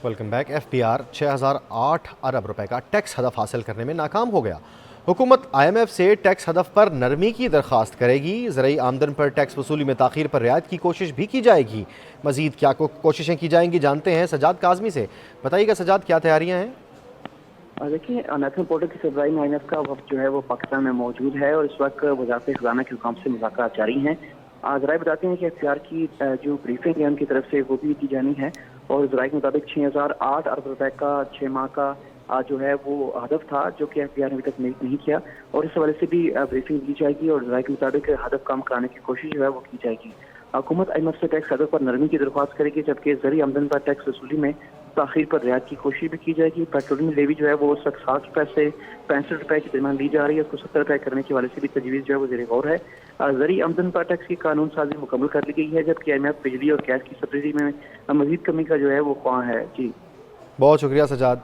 Welcome back. F B R 6008 ارب روپے کا ٹیکس ہدف حاصل کرنے میں ناکام ہو گیا۔ حکومت آئی ایم ایف سے ٹیکس ہدف پر نرمی کی درخواست کرے گی۔ زرعی آمدن پر ٹیکس وصولی میں تاخیر پر رعایت کی کوشش بھی کی جائے گی۔ مزید کیا کوششیں کی جائیں گی جانتے ہیں سجاد کاظمی سے۔ بتائیے گا سجاد، کیا تیاریاں ہیں؟ دیکھیے، نیشنل پورٹل کی سربراہی میں آئی ایم ایف کا وفد جو ہے وہ پاکستان میں موجود ہے اور اس وقت وزارت خزانہ کے حکام سے مذاکرات جاری ہیں۔ ذرائع بتاتے ہیں کہ ایف بی آر کی جو بریفنگ ہے ان کی طرف سے وہ بھی کی جانی ہے، اور ذرائع کے مطابق 6008 ارب روپے کا 6 ماہ کا جو ہے وہ ہدف تھا، جو کہ ایف بی آر نے ابھی تک نہیں کیا، اور اس حوالے سے بھی بریفنگ دی جائے گی اور ذرائع کے مطابق ہدف کام کرانے کی کوشش جو ہے وہ کی جائے گی۔ حکومت آئی ایم ایف سے ٹیکس ہدف پر نرمی کی درخواست کرے گی، جبکہ زرعی آمدن پر ٹیکس وصولی میں تاخیر پر رعایت کی کوشش بھی کی جائے گی۔ پیٹرولیم لیوی جو ہے وہ اس وقت 60 روپے سے 65 روپے کے درمیان لی جا رہی ہے، اس کو 70 روپے کرنے کے حوالے سے بھی تجویز جو ہے وہ زیر غور ہے۔ زرعی آمدن پر ٹیکس کی قانون سازی مکمل کر لی گئی ہے، جبکہ آئی ایم ایف بجلی اور گیس کی سبسڈی میں مزید کمی کا جو ہے وہ خواہاں ہے۔ جی بہت شکریہ سجاد۔